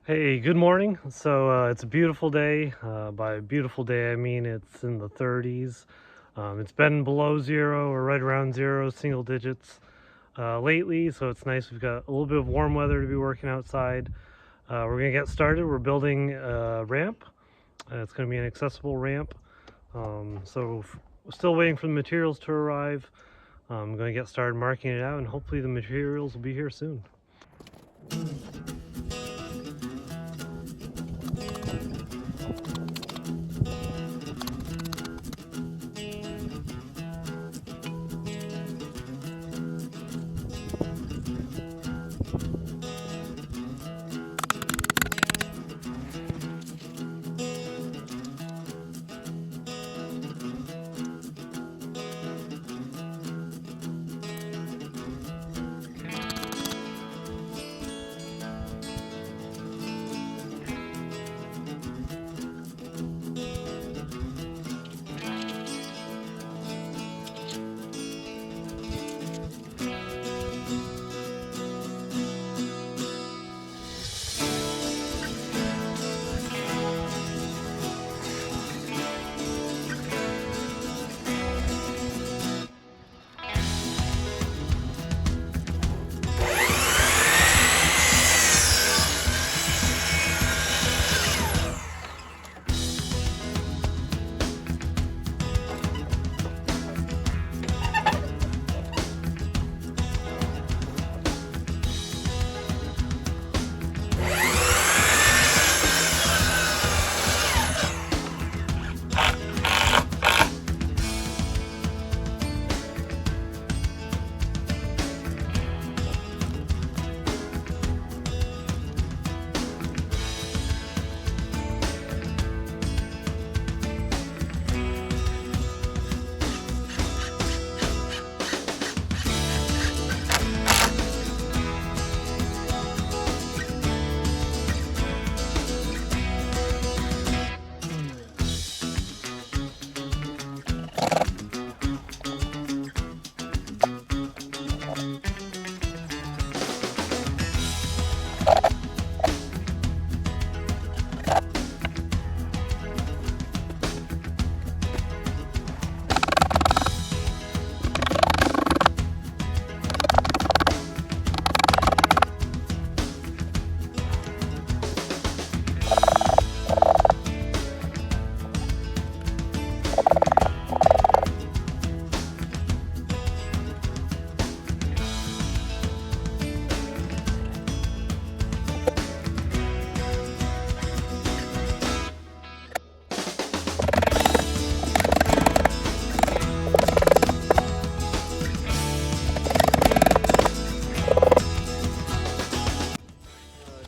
Hey, good morning. It's a beautiful day. By beautiful day, I mean it's in the 30s. It's been below zero or right around zero, single digits lately, so it's nice. We've got a little bit of warm weather to be working outside. We're gonna get started. We're building a ramp. It's gonna be an accessible ramp. We're still waiting for the materials to arrive. I'm gonna get started marking it out, and hopefully the materials will be here soon.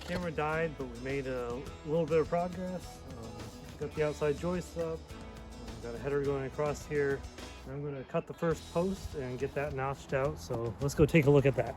Camera died, but we made a little bit of progress. Got the outside joists up. Got a header going across here. I'm going to cut the first post and get that notched out. So let's go take a look at that.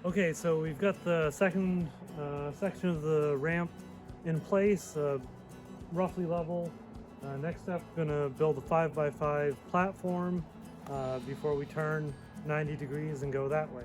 Okay, so we've got the second section of the ramp in place, roughly level. Next up, gonna build a 5x5 platform before we turn 90 degrees and go that way.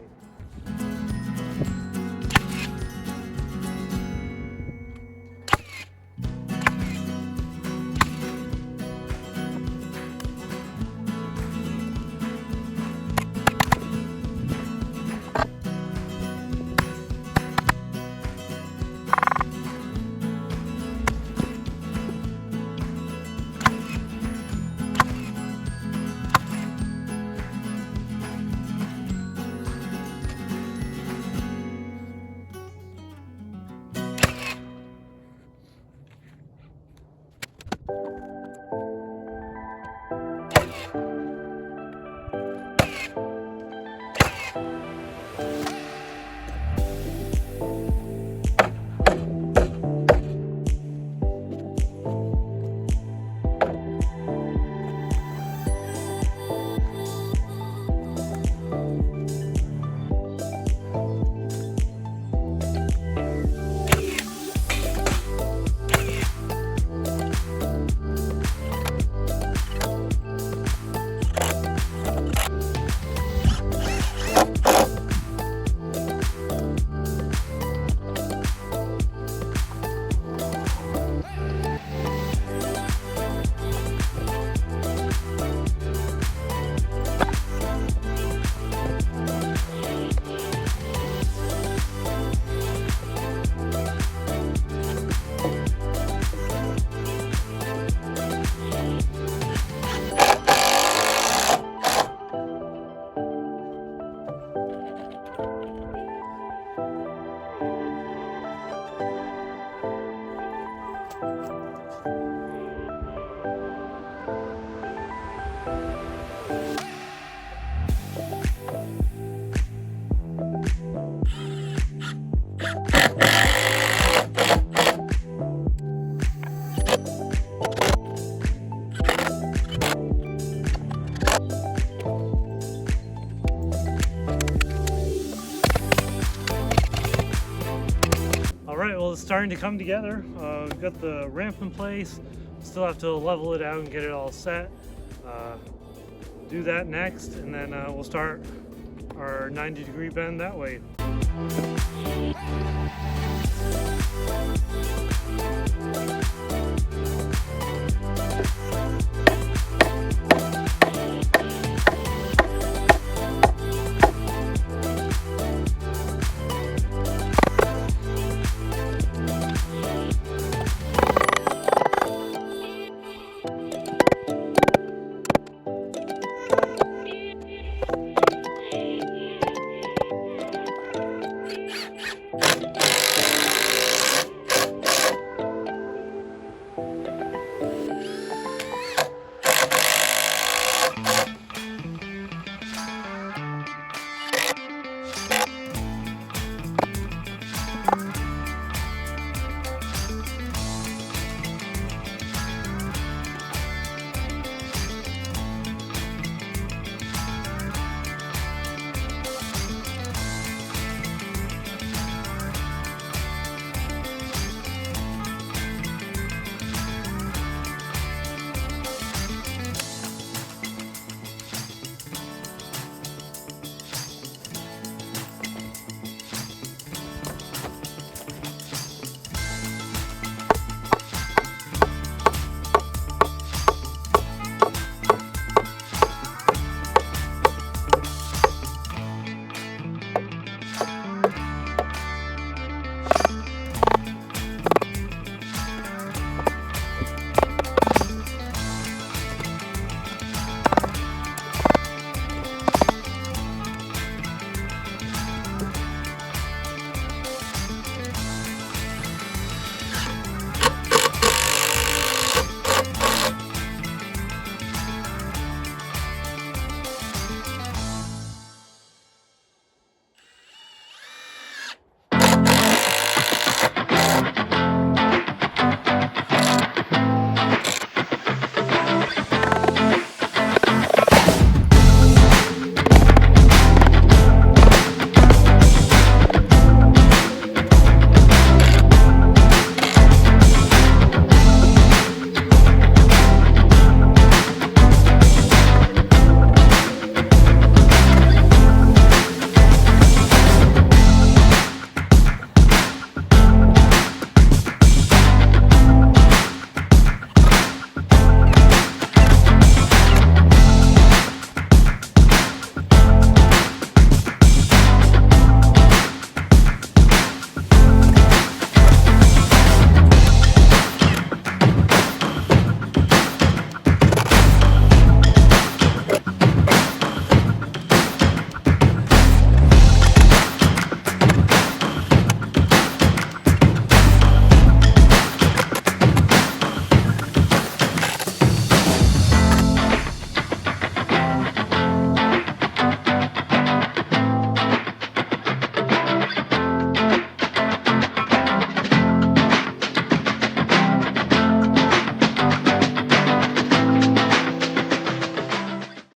Alright, well, it's starting to come together. We've got the ramp in place. Still have to level it out and get it all set. Do that next, and then we'll start our 90-degree bend that way.